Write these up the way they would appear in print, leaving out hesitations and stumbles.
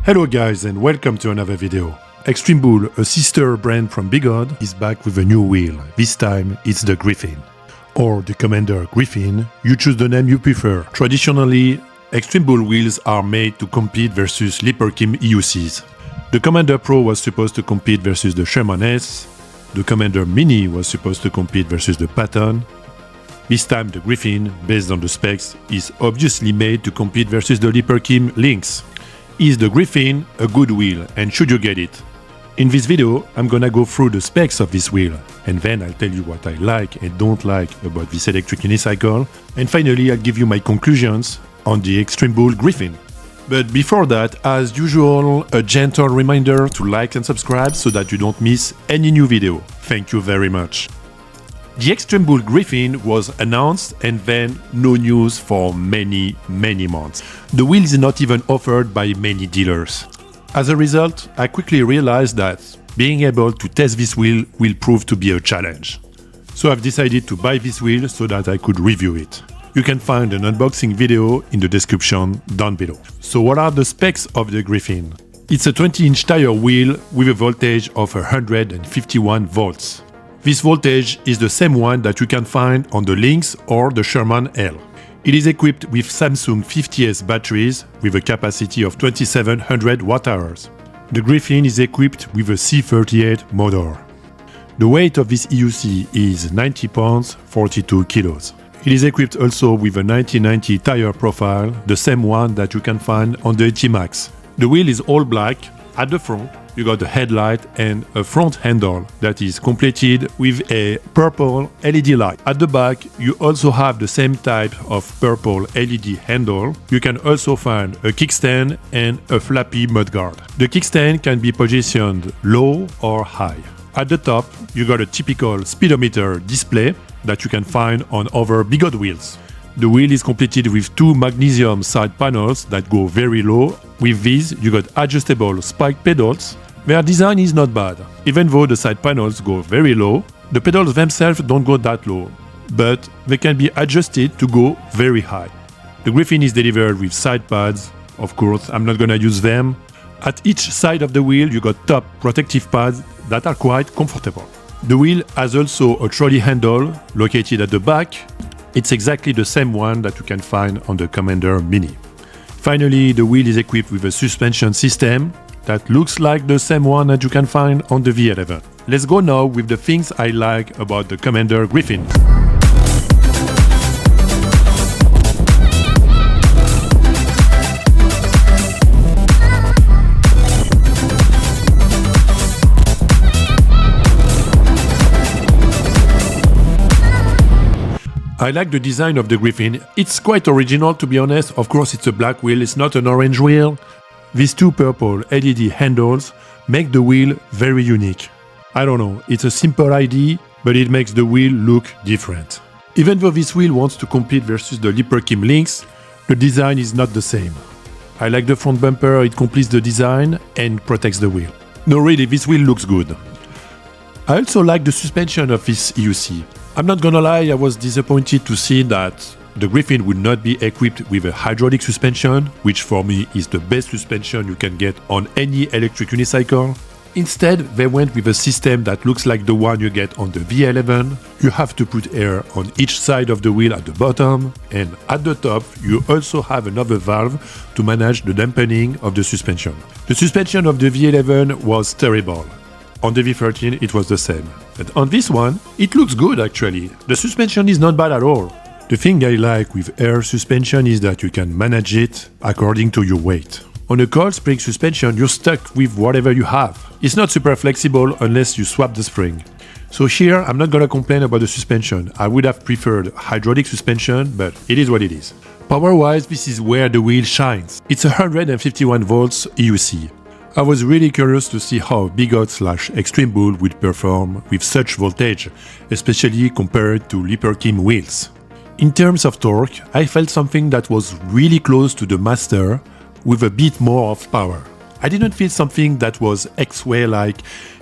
Hello guys and welcome to another video. Extreme Bull, a sister brand from Bigod, is back with a new wheel. This time it's the Griffin. Or the Commander Griffin, you choose the name you prefer. Traditionally, Extreme Bull wheels are made to compete versus Leaperkim EUCs. The Commander Pro was supposed to compete versus the Sherman S. The Commander Mini was supposed to compete versus the Patton. This time the Griffin, based on the specs, is obviously made to compete versus the Leaperkim LYNX. Is the Griffin a good wheel and should you get it? In this video, I'm gonna go through the specs of this wheel and then I'll tell you what I like and don't like about this electric unicycle, and finally I'll give you my conclusions on the Extreme Bull Griffin. But before that, as usual, a gentle reminder to like and subscribe so that you don't miss any new video. Thank you very much. The Extreme Bull Griffin was announced and then no news for many months. The wheel is not even offered by many dealers. As a result, I quickly realized that being able to test this wheel will prove to be a challenge. So I've decided to buy this wheel so that I could review it. You can find an unboxing video in the description down below. So what are the specs of the Griffin? It's a 20-inch tire wheel with a voltage of 151 volts. This voltage is the same one that you can find on the LYNX or the Sherman L. It is equipped with Samsung 50S batteries with a capacity of 2700 watt-hours. The Griffin is equipped with a C38 motor. The weight of this EUC is 90 pounds, 42 kilos. It is equipped also with a 1990 tire profile, the same one that you can find on the ET Max. The wheel is all black. At the front, you got a headlight and a front handle that is completed with a purple LED light. At the back, you also have the same type of purple LED handle. You can also find a kickstand and a flappy mudguard. The kickstand can be positioned low or high. At the top, you got a typical speedometer display that you can find on other Bigod wheels. The wheel is completed with two magnesium side panels that go very low. With these, you got adjustable spike pedals. Their design is not bad. Even though the side panels go very low, the pedals themselves don't go that low, but they can be adjusted to go very high. The Griffin is delivered with side pads. Of course, I'm not gonna use them. At each side of the wheel, you got top protective pads that are quite comfortable. The wheel has also a trolley handle located at the back. It's exactly the same one that you can find on the Commander Mini. Finally, the wheel is equipped with a suspension system that looks like the same one that you can find on the V11. Let's go now with the things I like about the Commander Griffin. I like the design of the Griffin. It's quite original, to be honest. Of course, it's a black wheel, it's not an orange wheel. These two purple LED handles make the wheel very unique. I don't know, it's a simple idea, but it makes the wheel look different. Even though this wheel wants to compete versus the Leaperkim LYNX, the design is not the same. I like the front bumper, it completes the design and protects the wheel. No, really, this wheel looks good. I also like the suspension of this EUC. I'm not gonna lie, I was disappointed to see that the Griffin would not be equipped with a hydraulic suspension, which for me is the best suspension you can get on any electric unicycle. Instead, they went with a system that looks like the one you get on the V11. You have to put air on each side of the wheel at the bottom, and at the top you also have another valve to manage the dampening of the suspension. The suspension of the V11 was terrible. On the V13 it was the same. But on this one, it looks good actually. The suspension is not bad at all. The thing I like with air suspension is that you can manage it according to your weight. On a coil spring suspension, you're stuck with whatever you have. It's not super flexible unless you swap the spring. So here, I'm not gonna complain about the suspension. I would have preferred hydraulic suspension, but it is what it is. Power-wise, this is where the wheel shines. It's 151 volts EUC. I was really curious to see how Bigod/Extreme Bull would perform with such voltage, especially compared to Leaperkim wheels. In terms of torque, I felt something that was really close to the Master with a bit more of power. I didn't feel something that was X-Way like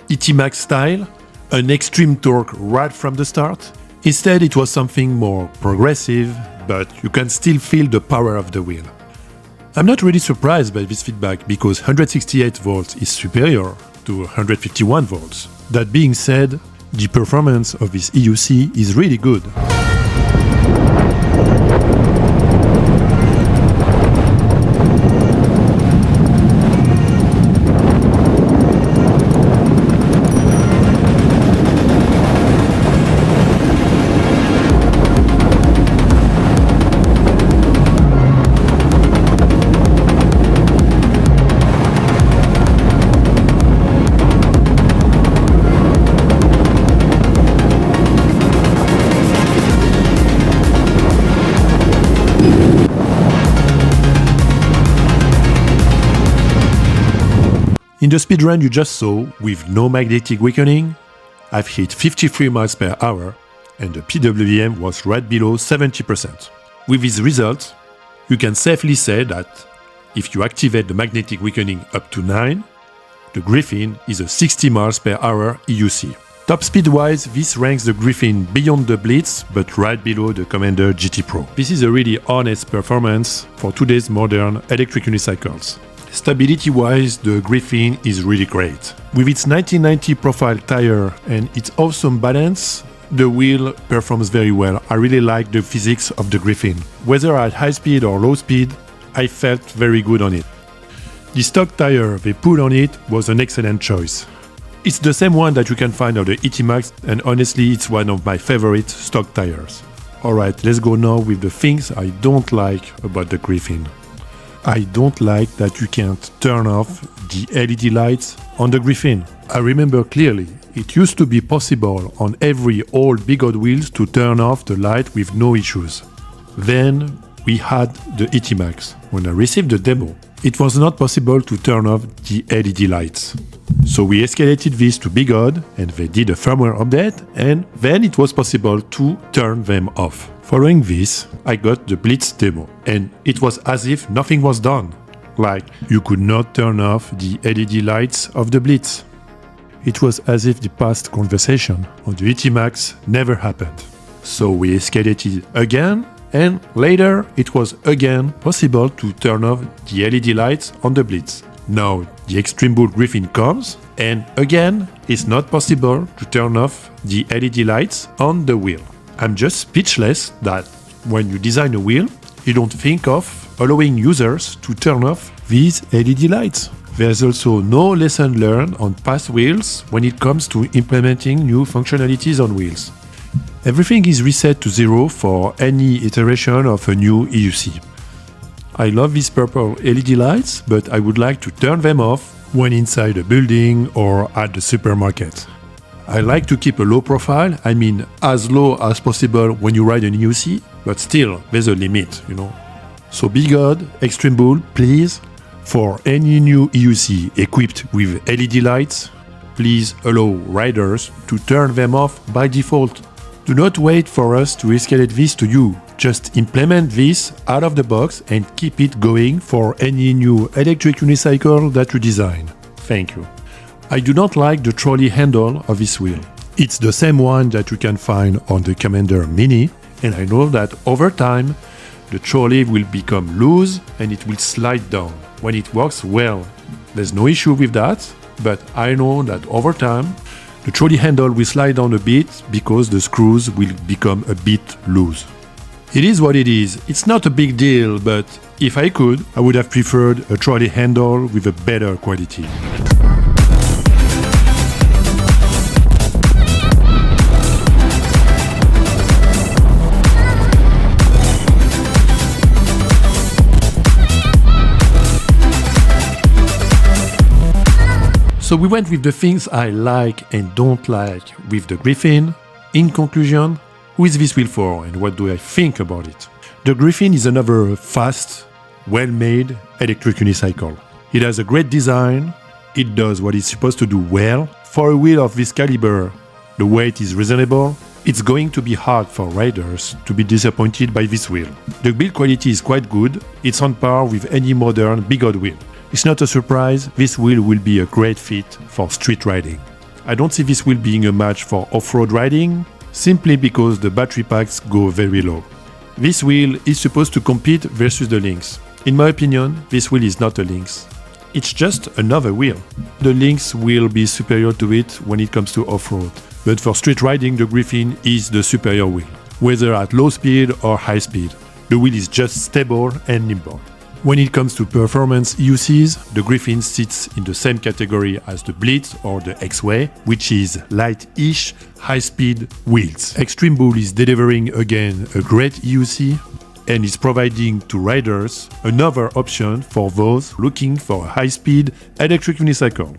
ET Max style, an extreme torque right from the start. Instead, it was something more progressive, but you can still feel the power of the wheel. I'm not really surprised by this feedback because 168 volts is superior to 151 volts. That being said, the performance of this EUC is really good. In the speedrun you just saw, with no magnetic weakening, I've hit 53 miles per hour and the PWM was right below 70%. With this result, you can safely say that if you activate the magnetic weakening up to 9, the Griffin is a 60 miles per hour EUC. Top speed wise, this ranks the Griffin beyond the Blitz but right below the Commander GT Pro. This is a really honest performance for today's modern electric unicycles. Stability-wise, the Griffin is really great. With its 1990 profile tire and its awesome balance, the wheel performs very well. I really like the physics of the Griffin. Whether at high speed or low speed, I felt very good on it. The stock tire they put on it was an excellent choice. It's the same one that you can find on the ET Max, and honestly it's one of my favorite stock tires. Alright, let's go now with the things I don't like about the Griffin. I don't like that you can't turn off the LED lights on the Griffin. I remember clearly, it used to be possible on every old Big Hot Wheels to turn off the light with no issues. Then we had the ET Max. When I received the demo, it was not possible to turn off the LED lights. So we escalated this to Big Hot and they did a firmware update and then it was possible to turn them off. Following this, I got the Blitz demo and it was as if nothing was done. Like, you could not turn off the LED lights of the Blitz. It was as if the past conversation on the ET Max never happened. So we escalated again and later it was again possible to turn off the LED lights on the Blitz. Now the Extreme Bull Griffin comes and again it's not possible to turn off the LED lights on the wheel. I'm just speechless that when you design a wheel, you don't think of allowing users to turn off these LED lights. There's also no lesson learned on past wheels when it comes to implementing new functionalities on wheels. Everything is reset to 0 for any iteration of a new EUC. I love these purple LED lights, but I would like to turn them off when inside a building or at the supermarket. I like to keep a low profile, I mean as low as possible when you ride an EUC, but still, there's a limit, you know. So Big Hot, Extreme Bull, please, for any new EUC equipped with LED lights, please allow riders to turn them off by default. Do not wait for us to escalate this to you. Just implement this out of the box and keep it going for any new electric unicycle that you design. Thank you. I do not like the trolley handle of this wheel. It's the same one that you can find on the Commander Mini, and I know that over time the trolley will become loose and it will slide down. When it works well, there's no issue with that, but I know that over time the trolley handle will slide down a bit because the screws will become a bit loose. It is what it is. It's not a big deal, but if I could, I would have preferred a trolley handle with a better quality. So we went with the things I like and don't like with the Griffin. In conclusion, who is this wheel for and what do I think about it? The Griffin is another fast, well-made electric unicycle. It has a great design, it does what it's supposed to do well. For a wheel of this caliber, the weight is reasonable. It's going to be hard for riders to be disappointed by this wheel. The build quality is quite good, it's on par with any modern Big Hot wheel. It's not a surprise, this wheel will be a great fit for street riding. I don't see this wheel being a match for off-road riding, simply because the battery packs go very low. This wheel is supposed to compete versus the LYNX. In my opinion, this wheel is not a LYNX. It's just another wheel. The LYNX will be superior to it when it comes to off-road, but for street riding the Griffin is the superior wheel. Whether at low speed or high speed, the wheel is just stable and nimble. When it comes to performance EUCs, the Griffin sits in the same category as the Blitz or the X-Way, which is light-ish, high-speed wheels. Extreme Bull is delivering again a great EUC and is providing to riders another option for those looking for a high-speed electric unicycle.